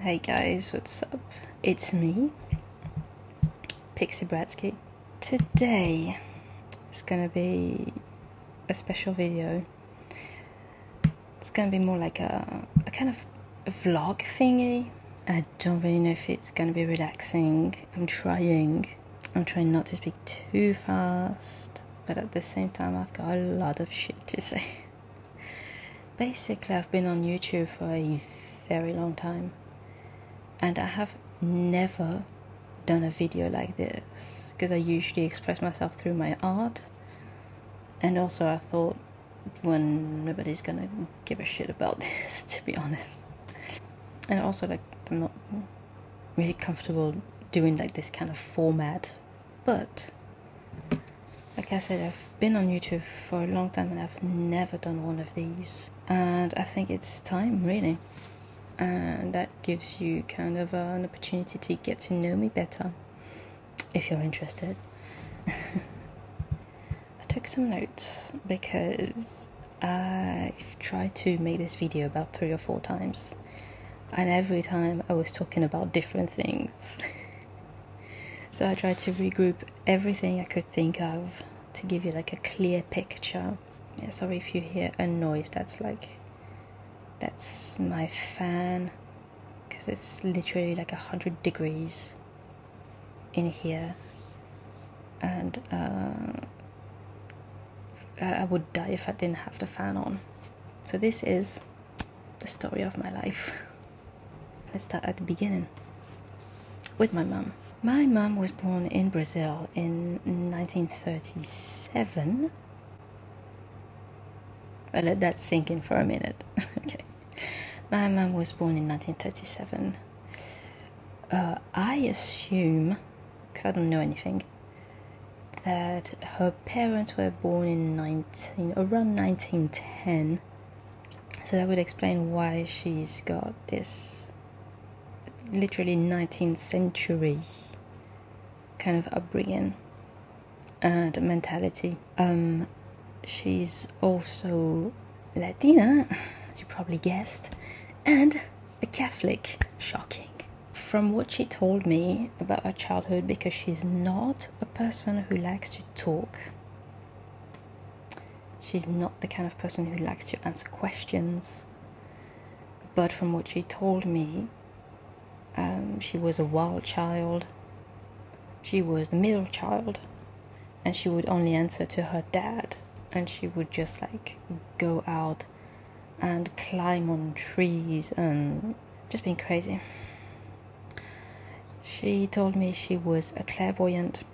Hey guys, what's up? It's me, Pixie Bratsky. Today it's gonna be a special video. It's gonna be more like a kind of a vlog thingy. I don't really know if it's gonna be relaxing. I'm trying not to speak too fast, but at the same time I've got a lot of shit to say. Basically, I've been on YouTube for a very long time, and I have never done a video like this because I usually express myself through my art, and also I thought, well, nobody's gonna give a shit about this, to be honest. And also, like, I'm not really comfortable doing like this kind of format, but like I said, I've been on YouTube for a long time and I've never done one of these, and I think it's time, really. And that gives you kind of an opportunity to get to know me better, if you're interested. I took some notes because I've tried to make this video about 3 or 4 times, and every time I was talking about different things. So I tried to regroup everything I could think of to give you like a clear picture. Yeah, sorry if you hear a noise, that's my fan, because it's literally like 100 degrees in here, and I would die if I didn't have the fan on. So this is the story of my life. Let's start at the beginning with my mum. My mum was born in Brazil in 1937. I'll let that sink in for a minute. Okay. My mum was born in 1937. I assume, because I don't know anything, that her parents were born in around 1910. So that would explain why she's got this literally 19th century kind of upbringing and mentality. She's also Latina, as you probably guessed, and a Catholic. Shocking. From what she told me about her childhood, because she's not a person who likes to talk, she's not the kind of person who likes to answer questions, but from what she told me, she was a wild child. She was the middle child, and she would only answer to her dad, and she would just like go out and climb on trees and just being crazy. She told me she was a clairvoyant,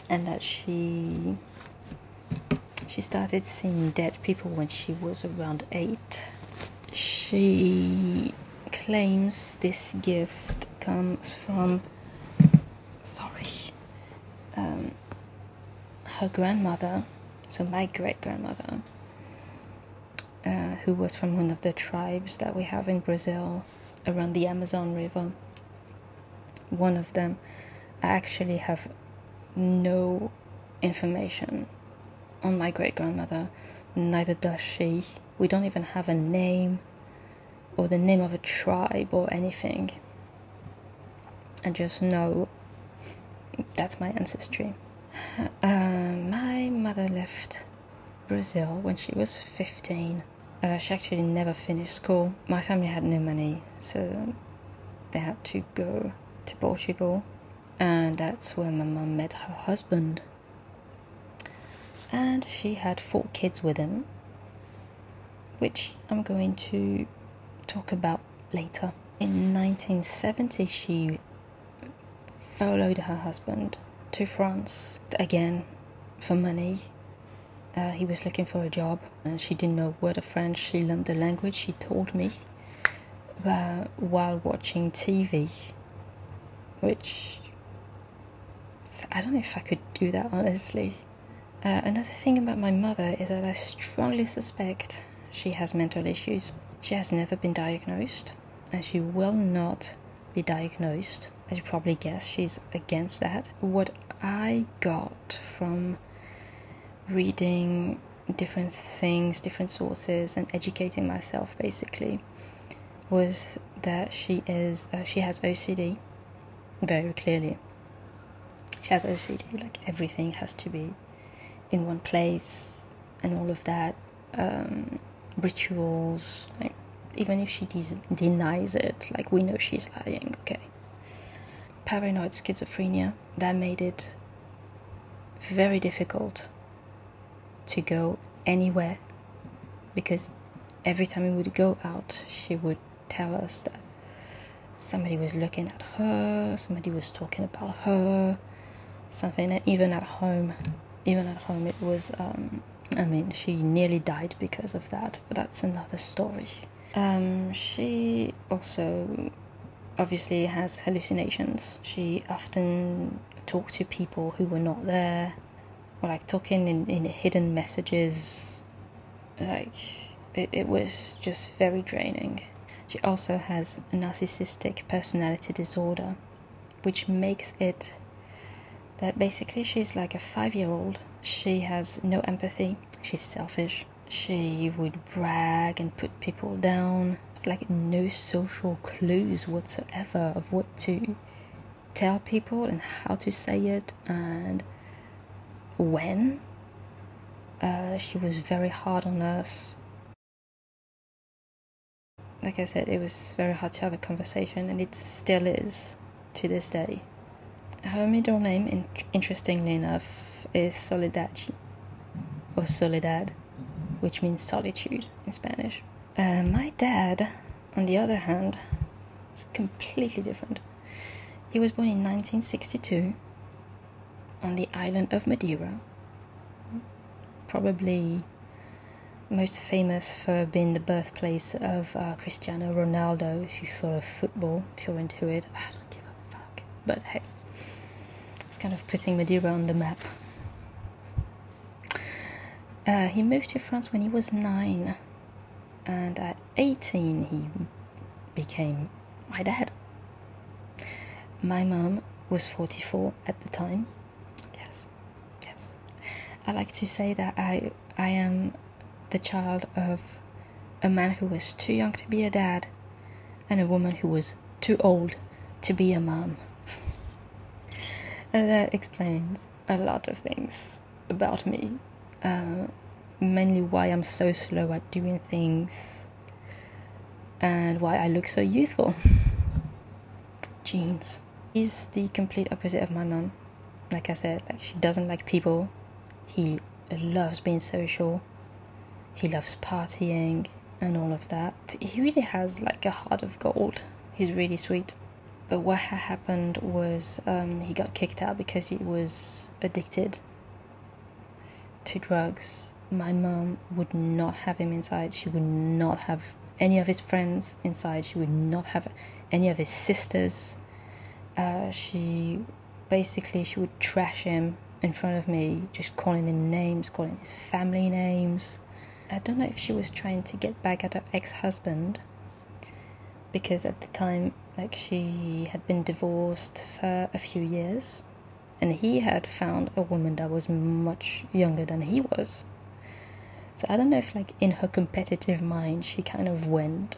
and that she started seeing dead people when she was around 8. She claims this gift comes from her grandmother, so my great-grandmother, who was from one of the tribes that we have in Brazil around the Amazon River. One of them. I actually have no information on my great-grandmother, neither does she. We don't even have a name or the name of a tribe or anything. I just know that's my ancestry. My mother left Brazil when she was 15. She actually never finished school. My family had no money, so they had to go to Portugal, and that's where my mum met her husband. And she had 4 kids with him, which I'm going to talk about later. In 1970, she followed her husband to France, again for money. He was looking for a job, and she didn't know a word of French. She learned the language, she told me, while watching TV, which I don't know if I could do that, honestly. Another thing about my mother is that I strongly suspect she has mental issues. She has never been diagnosed, and she will not be diagnosed. As you probably guess, she's against that. What I got from reading different things, different sources, and educating myself, basically, was that she has OCD, very clearly. She has OCD, like everything has to be in one place and all of that. Rituals, like even if she denies it, like we know she's lying, okay. Paranoid schizophrenia, that made it very difficult to go anywhere, because every time we would go out, she would tell us that somebody was looking at her, somebody was talking about her, something. And even at home it was, she nearly died because of that, but that's another story. She also obviously has hallucinations. She often talked to people who were not there, or like talking in hidden messages. Like it was just very draining. She also has a narcissistic personality disorder, which makes it that basically she's like a 5-year-old. She has no empathy. She's selfish. She would brag and put people down, like no social clues whatsoever of what to tell people and how to say it and when. She was very hard on us. Like I said, it was very hard to have a conversation, and it still is to this day. Her middle name, interestingly enough, is Soledad, or Soledad, which means solitude in Spanish. My dad, on the other hand, is completely different. He was born in 1962 on the island of Madeira, probably most famous for being the birthplace of Cristiano Ronaldo. If you follow football, if you're into it, I don't give a fuck. But hey, it's kind of putting Madeira on the map. He moved to France when he was 9, and at 18 he became my dad. My mum was 44 at the time. Yes. I like to say that I am the child of a man who was too young to be a dad and a woman who was too old to be a mom. And that explains a lot of things about me, mainly why I'm so slow at doing things and why I look so youthful. Genes. He's the complete opposite of my mum. Like I said, like she doesn't like people. He loves being social. He loves partying and all of that. He really has like a heart of gold. He's really sweet. But what happened was he got kicked out because he was addicted to drugs. My mom would not have him inside. She would not have any of his friends inside. She would not have any of his sisters. She would trash him in front of me, just calling him names, calling his family names. I don't know if she was trying to get back at her ex-husband, because at the time, like, she had been divorced for a few years, and he had found a woman that was much younger than he was. So I don't know if, like, in her competitive mind, she kind of went,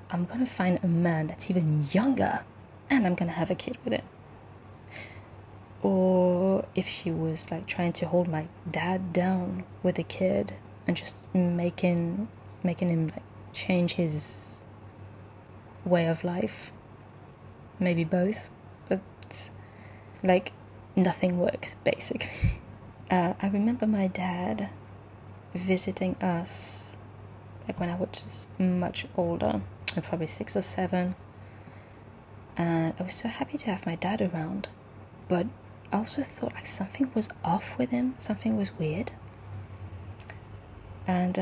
I'm gonna find a man that's even younger, and I'm gonna have a kid with it. Or if she was, like, trying to hold my dad down with a kid and just making him, like, change his way of life. Maybe both, but like nothing worked, basically. I remember my dad visiting us, like when I was much older, probably 6 or 7, and I was so happy to have my dad around, but I also thought like something was off with him, something was weird. And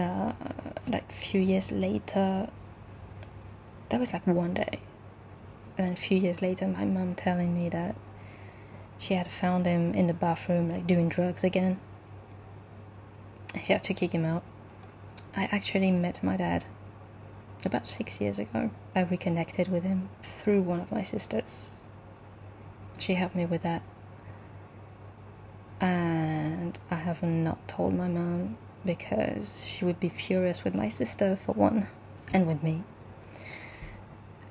like a few years later, that was like one day, and then a few years later, my mum telling me that she had found him in the bathroom, like doing drugs again. She had to kick him out. I actually met my dad about 6 years ago. I reconnected with him through one of my sisters. She helped me with that. And I have not told my mum because she would be furious with my sister for one, and with me.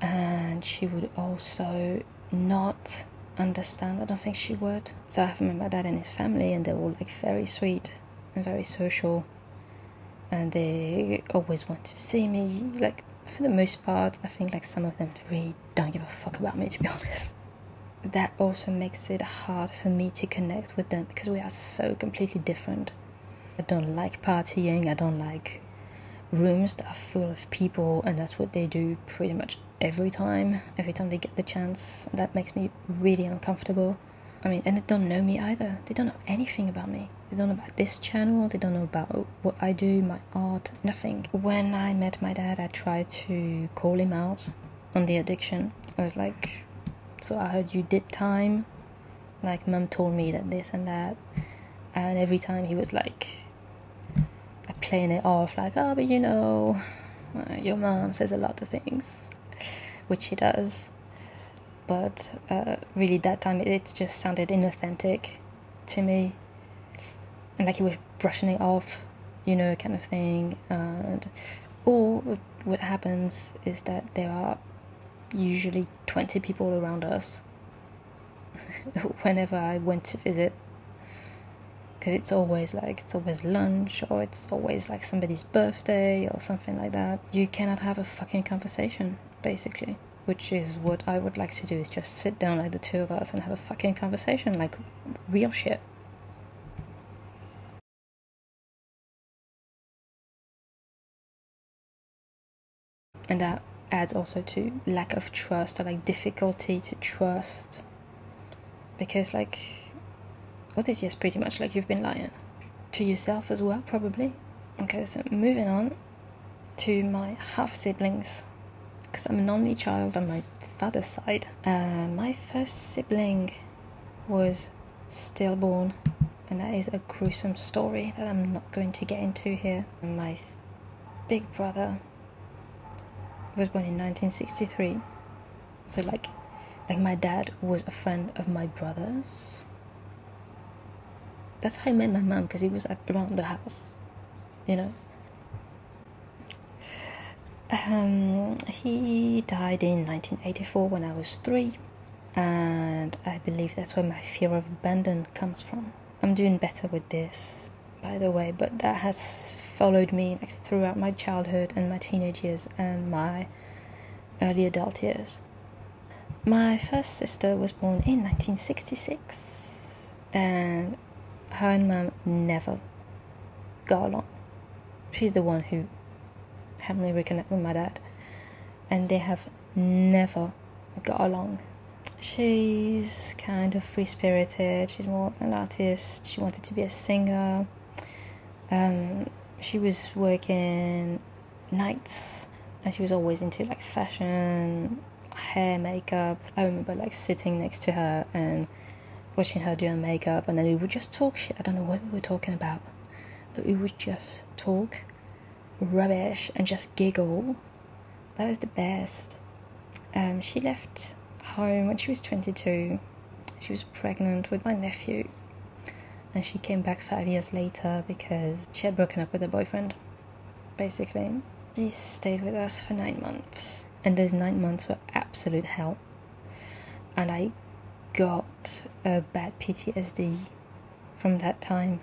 and she would also not understand. I don't think she would. So I have met my dad and his family, and they're all like very sweet and very social, and they always want to see me. Like, for the most part, I think like some of them really don't give a fuck about me, to be honest. That also makes it hard for me to connect with them because we are so completely different. I don't like partying, I don't like rooms that are full of people, and that's what they do pretty much every time they get the chance. That makes me really uncomfortable. I mean, and they don't know me either. They don't know anything about me. They don't know about this channel, they don't know about what I do, my art, nothing. When I met my dad, I tried to call him out on the addiction. I was like, so I heard you did time, like mum told me that this and that, and every time he was like playing it off like, oh, but you know, your mum says a lot of things, which she does, but really that time it just sounded inauthentic to me, and like he was brushing it off, you know, kind of thing. And or what happens is that there are usually 20 people around us whenever I went to visit, because it's always lunch, or it's always like somebody's birthday or something like that. You cannot have a fucking conversation, basically, which is what I would like to do, is just sit down like the two of us and have a fucking conversation, like real shit. And that adds also to lack of trust, or like difficulty to trust, because like all these years pretty much like you've been lying to yourself as well, probably. Okay, so moving on to my half siblings, because I'm an only child on my father's side. My first sibling was stillborn, and that is a gruesome story that I'm not going to get into here. My big brother was born in 1963, so like my dad was a friend of my brother's. That's how I met my mum, because he was around the house, you know. He died in 1984 when I was 3, and I believe that's where my fear of abandon comes from. I'm doing better with this, by the way, but that has followed me like throughout my childhood and my teenage years and my early adult years. My first sister was born in 1966, and her and mum never got along. She's the one who helped me reconnect with my dad, and they have never got along. She's kind of free-spirited, she's more of an artist, she wanted to be a singer. She was working nights, and she was always into like fashion, hair, makeup. I remember like sitting next to her and watching her do her makeup, and then we would just talk shit. I don't know what we were talking about, but we would just talk rubbish and just giggle. That was the best. She left home when she was 22. She was pregnant with my nephew, and she came back 5 years later because she had broken up with her boyfriend, basically. She stayed with us for 9 months, and those 9 months were absolute hell, and I got a bad PTSD from that time.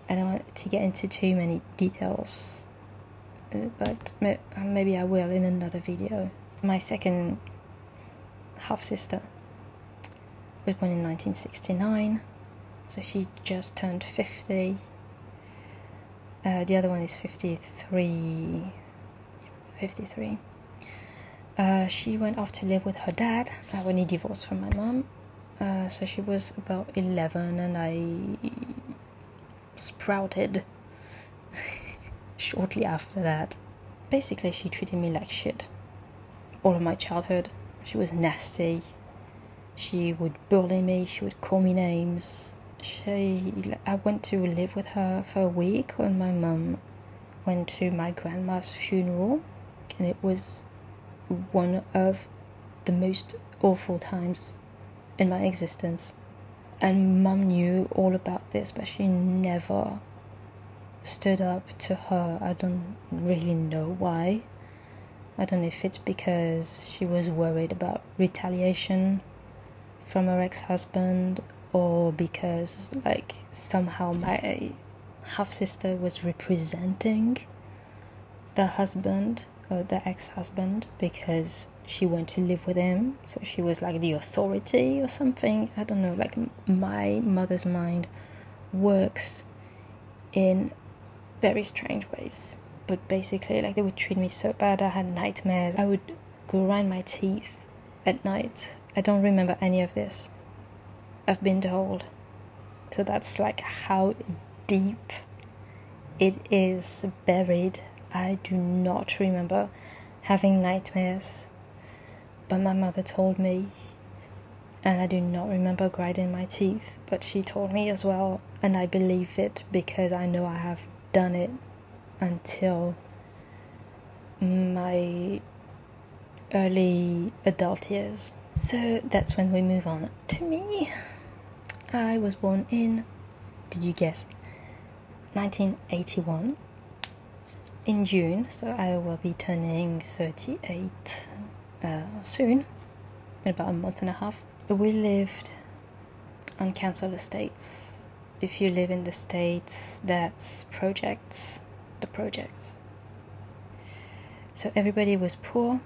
I don't want to get into too many details, but maybe I will in another video. My second half-sister was born in 1969, so she just turned 50. The other one is 53. She went off to live with her dad when he divorced from my mom. So she was about 11, and I sprouted shortly after that. Basically, she treated me like shit all of my childhood. She was nasty. She would bully me, she would call me names. I went to live with her for a week when my mum went to my grandma's funeral, and it was one of the most awful times in my existence. And mum knew all about this, but she never stood up to her. I don't really know why. I don't know if it's because she was worried about retaliation from her ex-husband, or because like somehow my half-sister was representing the husband or the ex-husband because she went to live with him, so she was like the authority or something. I don't know, like my mother's mind works in very strange ways. But basically, like, they would treat me so bad. I had nightmares. I would grind my teeth at night. I don't remember any of this, I've been told. So that's like how deep it is buried. I do not remember having nightmares, but my mother told me, and I do not remember grinding my teeth, but she told me as well, and I believe it because I know I have done it until my early adult years. So that's when we move on to me. I was born in, did you guess, 1981 in June, so I will be turning 38 soon, in about a month and a half. We lived on council estates. If you live in the States, that's projects, the projects. So everybody was poor,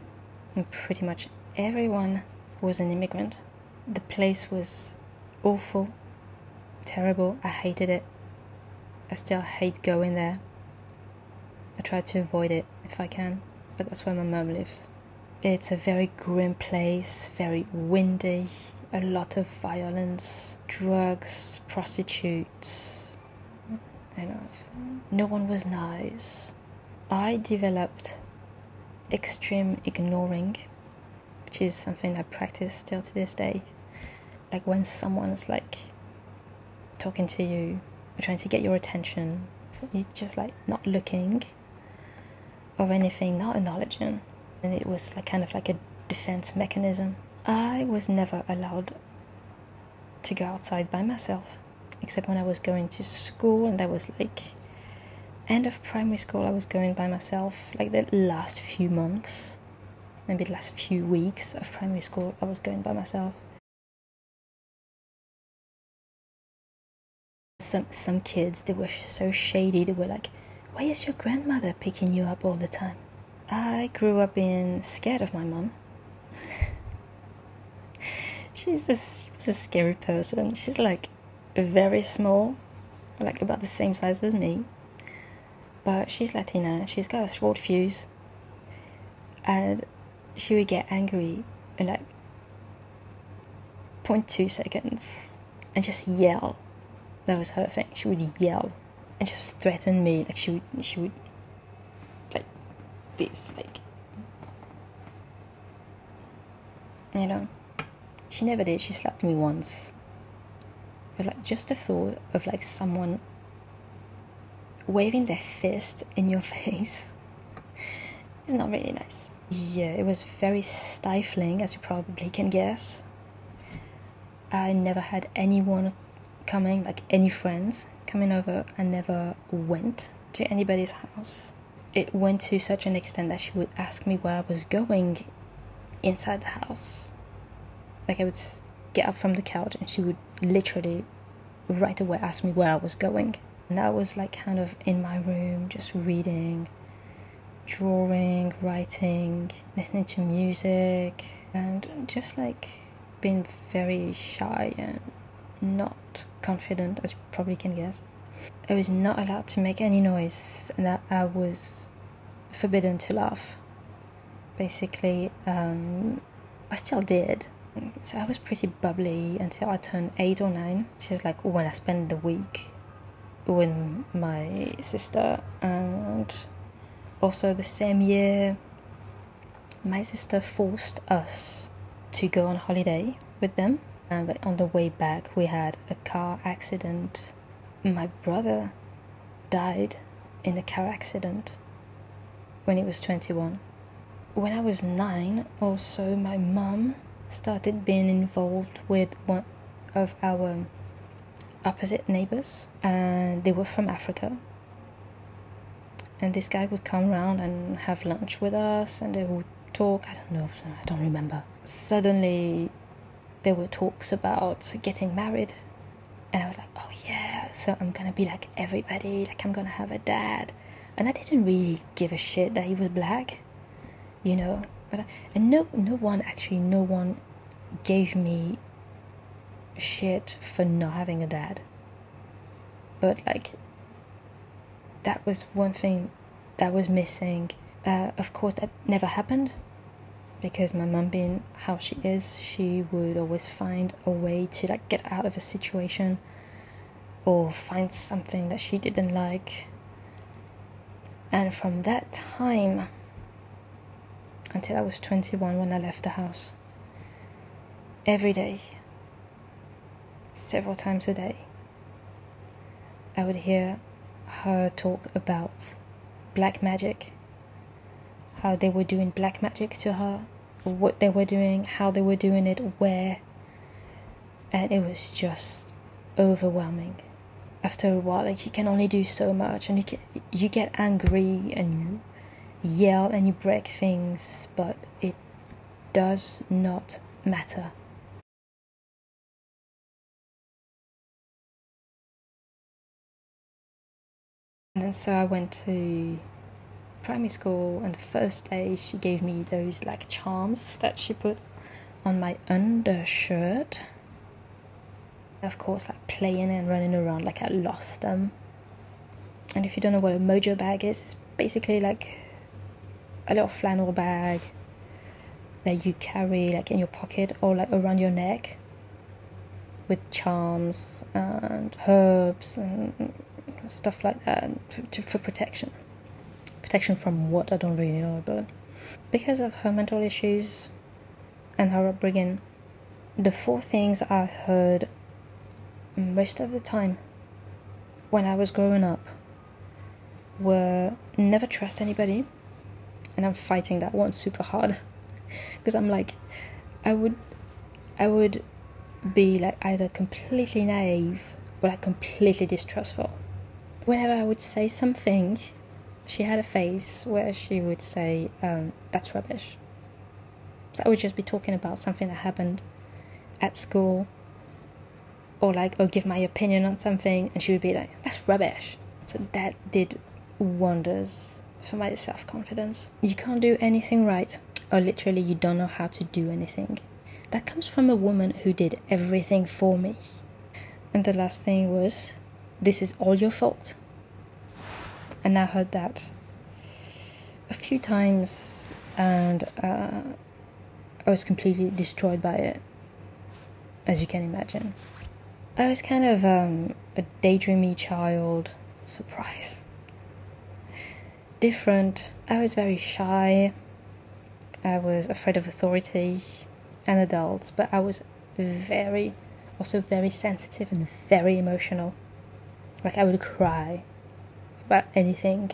and pretty much everyone was an immigrant. The place was awful, terrible. I hated it. I still hate going there. I try to avoid it if I can, but that's where my mum lives. It's a very grim place, very windy, a lot of violence, drugs, prostitutes, no one was nice. I developed extreme ignoring, which is something I practice still to this day. Like when someone's like talking to you or trying to get your attention, you just like not looking or anything, not acknowledging. And it was like kind of like a defense mechanism. I was never allowed to go outside by myself, except when I was going to school, and that was like end of primary school. I was going by myself. Like the last few months, maybe the last few weeks of primary school, I was going by myself. Some kids, they were so shady. They were like, why is your grandmother picking you up all the time? I grew up being scared of my mum. She's a scary person. She's like very small, like about the same size as me, but she's Latina. She's got a short fuse, and she would get angry in like 0.2 seconds and just yell. That was her thing. She would yell and just threaten me. Like she would like this, like, you know. She never did. She slapped me once. But like just the thought of like someone waving their fist in your face is not really nice. Yeah, it was very stifling, as you probably can guess. I never had anyone coming, like any friends coming over. I never went to anybody's house. It went to such an extent that she would ask me where I was going inside the house. Like I would get up from the couch and she would literally right away ask me where I was going. And I was like kind of in my room just reading, drawing, writing, listening to music, and just like being very shy and not confident, as you probably can guess. I was not allowed to make any noise, and I was forbidden to laugh. Basically, I still did. So I was pretty bubbly until I turned 8 or 9, which is like when I spent the week with my sister. And also the same year, my sister forced us to go on holiday with them. But on the way back, we had a car accident. My brother died in a car accident when he was 21. When I was 9, also my mum started being involved with one of our opposite neighbors, and they were from Africa. and this guy would come around and have lunch with us, and they would talk. I don't know, I don't remember. Suddenly there were talks about getting married, and I was like, oh yeah, so I'm gonna be like everybody, like I'm gonna have a dad. And I didn't really give a shit that he was black, you know. And no one gave me shit for not having a dad. But like, that was one thing that was missing. Of course, that never happened, because my mum, being how she is, she would always find a way to like get out of a situation or find something that she didn't like. And from that time until I was 21, when I left the house, every day, several times a day, I would hear her talk about black magic, how they were doing black magic to her, what they were doing, how they were doing it, where. And it was just overwhelming. After a while, like, you can only do so much, and you get angry and you yell and you break things, but it does not matter. And then so I went to primary school, and the first day she gave me those like charms that she put on my undershirt. Of course, like playing and running around like I lost them. And if you don't know what a mojo bag is, it's basically like a little flannel bag that you carry like in your pocket or like around your neck, with charms and herbs and stuff like that for protection. Protection from what, I don't really know, but because of her mental issues and her upbringing, the 4 things I heard most of the time when I was growing up were never trust anybody. And I'm fighting that one super hard, because I'm like, I would be like either completely naive or like completely distrustful. Whenever I would say something, she had a phase where she would say, that's rubbish. So I would just be talking about something that happened at school, or give my opinion on something, and she would be like, that's rubbish. So that did wonders for my self-confidence. You can't do anything right, or literally you don't know how to do anything. That comes from a woman who did everything for me. And the last thing was, this is all your fault. And I heard that a few times, and I was completely destroyed by it, as you can imagine. I was kind of a daydreamy child. Surprise. Different. I was very shy. I was afraid of authority and adults, but I was also very sensitive and very emotional. Like, I would cry about anything,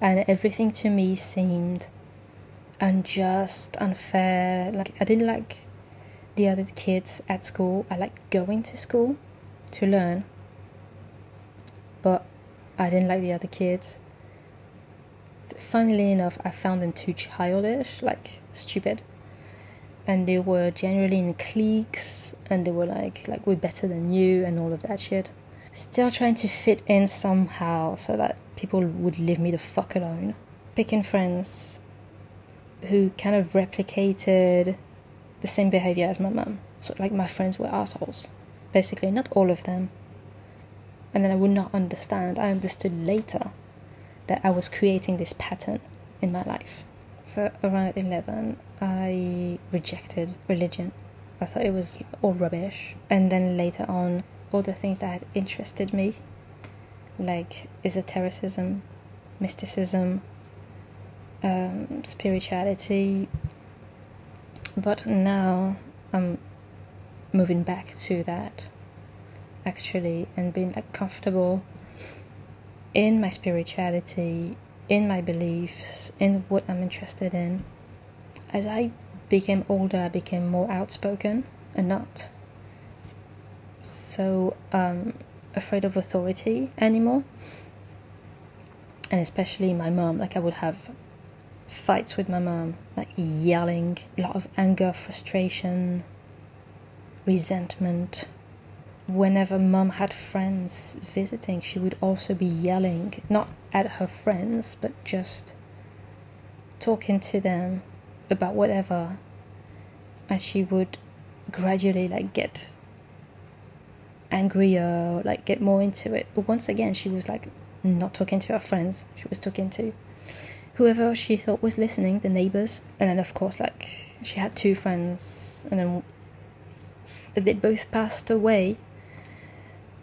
and everything to me seemed unjust, unfair. Like, I didn't like the other kids at school. I liked going to school to learn, but I didn't like the other kids. Funnily enough, I found them too childish, like stupid, and they were generally in cliques, and they were like we're better than you and all of that shit. Still trying to fit in somehow so that people would leave me the fuck alone. Picking friends who kind of replicated the same behavior as my mum. So like, my friends were assholes, basically. Not all of them. And then I would not understand. I understood later that I was creating this pattern in my life. So around 11, I rejected religion. I thought it was all rubbish. And then later on, all the things that had interested me, like esotericism, mysticism, spirituality. But now I'm moving back to that, actually, and being like comfortable in my spirituality, in my beliefs, in what I'm interested in. As I became older, I became more outspoken and not so afraid of authority anymore. And especially my mom, like I would have fights with my mom, like yelling, a lot of anger, frustration, resentment. Whenever mom had friends visiting, she would also be yelling, not at her friends, but just talking to them about whatever. And she would gradually like get angrier, like get more into it. But once again, she was like not talking to her friends, she was talking to whoever she thought was listening, the neighbors. And then of course, like, she had 2 friends, and then they both passed away.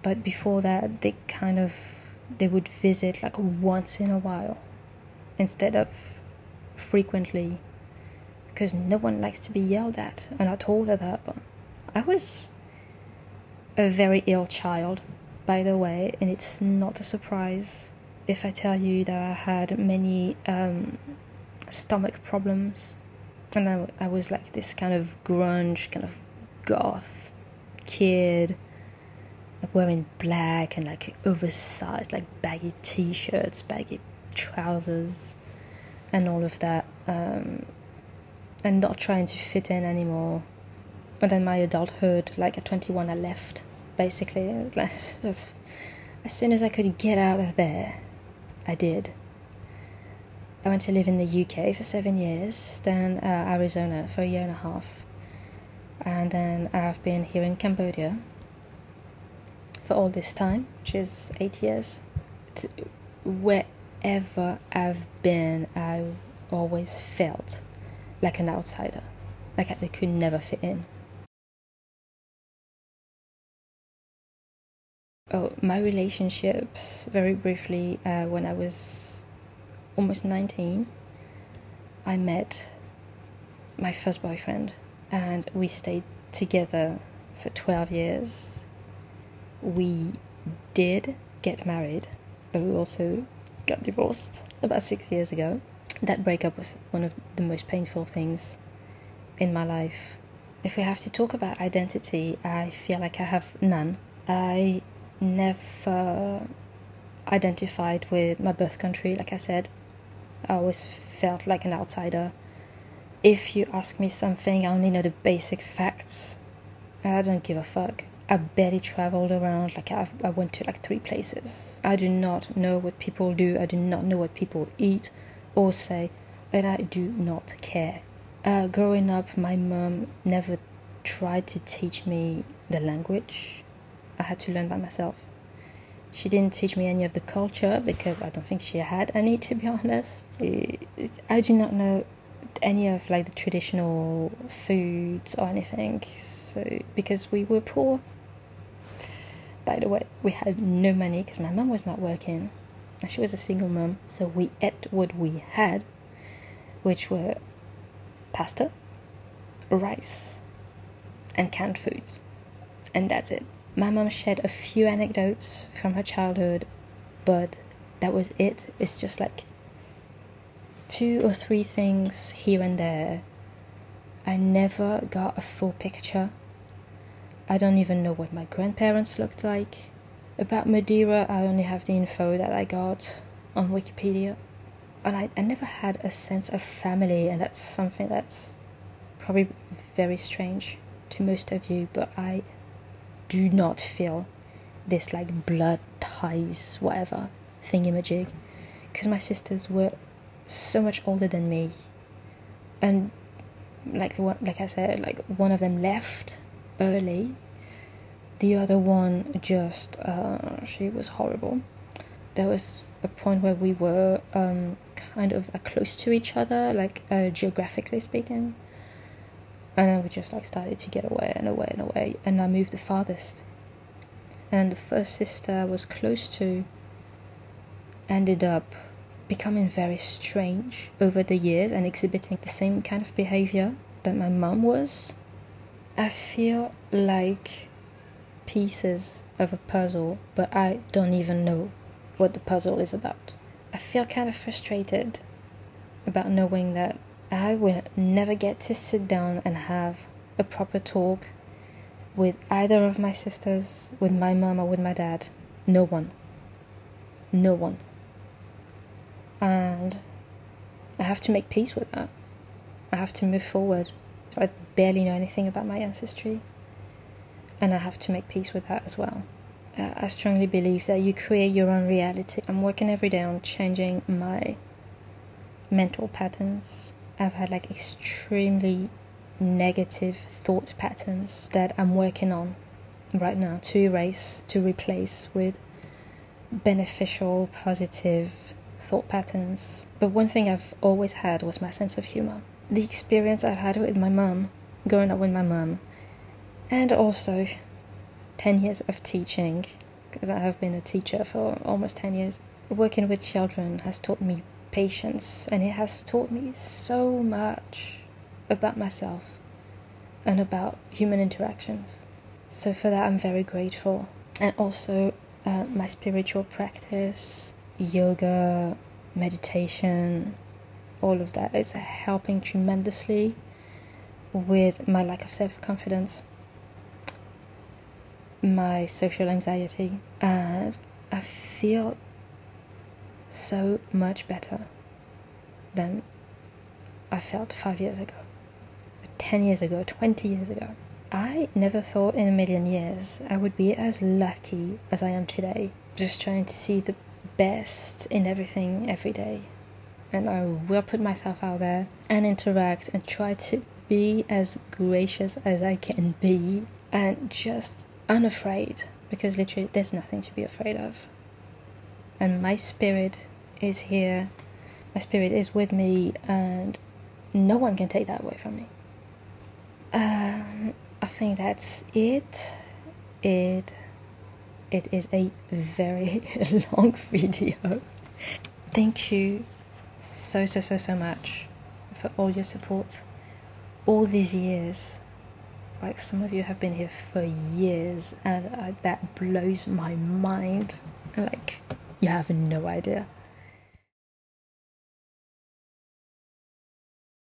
But before that, they would visit like once in a while instead of frequently, because no one likes to be yelled at. And I told her that. But I was a very ill child, by the way, and it's not a surprise if I tell you that I had many stomach problems. And I was like this kind of grunge, kind of goth kid, like wearing black and like oversized, like baggy t-shirts, baggy trousers, and all of that, and not trying to fit in anymore. And then my adulthood, like at 21, I left, basically. Like, as soon as I could get out of there, I did. I went to live in the UK for 7 years, then Arizona for 1.5 years, and then I've been here in Cambodia for all this time, which is 8 years. Wherever I've been, I always felt like an outsider, like I could never fit in. Oh, my relationships, very briefly, when I was almost 19, I met my first boyfriend, and we stayed together for 12 years. We did get married, but we also got divorced about 6 years ago. That breakup was one of the most painful things in my life. If we have to talk about identity, I feel like I have none. I never identified with my birth country, like I said. I always felt like an outsider. If you ask me something, I only know the basic facts, and I don't give a fuck. I barely traveled around, like I went to like 3 places. I do not know what people do, I do not know what people eat or say, and I do not care. Growing up, my mom never tried to teach me the language. I had to learn by myself. She didn't teach me any of the culture, because I don't think she had any, to be honest. I do not know any of like the traditional foods or anything, so because we were poor. By the way, we had no money because my mum was not working, and she was a single mum, so we ate what we had, which were pasta, rice, and canned foods, and that's it. My mum shared a few anecdotes from her childhood, but that was it. It's just like 2 or 3 things here and there. I never got a full picture. I don't even know what my grandparents looked like. About Madeira, I only have the info that I got on Wikipedia. And I never had a sense of family, and that's something that's probably very strange to most of you, but I do not feel this like blood ties, whatever, thingamajig, because my sisters were so much older than me, and like I said, like one of them left early, the other one just she was horrible. There was a point where we were kind of close to each other, like geographically speaking, and then we just like started to get away and away and away, and I moved the farthest. And the first sister I was close to ended up becoming very strange over the years and exhibiting the same kind of behavior that my mom was. I feel like pieces of a puzzle, but I don't even know what the puzzle is about. I feel kind of frustrated about knowing that I will never get to sit down and have a proper talk with either of my sisters, with my mom or with my dad. No one. No one. and I have to make peace with that. I have to move forward. I barely know anything about my ancestry, and I have to make peace with that as well. I strongly believe that you create your own reality. I'm working every day on changing my mental patterns. I've had like extremely negative thought patterns that I'm working on right now to erase, to replace with beneficial, positive thought patterns. But one thing I've always had was my sense of humor. The experience I've had with my mum, growing up with my mum, and also 10 years of teaching, because I have been a teacher for almost 10 years. Working with children has taught me patience, and it has taught me so much about myself and about human interactions. So for that I'm very grateful. And also my spiritual practice, yoga, meditation, all of that is helping tremendously with my lack of self-confidence, my social anxiety, and I feel so much better than I felt 5 years ago, 10 years ago, 20 years ago. I never thought in a million years I would be as lucky as I am today, just trying to see the best in everything every day. And I will put myself out there and interact and try to be as gracious as I can be and just unafraid, because literally there's nothing to be afraid of. And my spirit is here, my spirit is with me, and no one can take that away from me. I think that's it. It is a very long video. Thank you so much for all your support all these years. Like, some of you have been here for years, and that blows my mind. Like, you have no idea.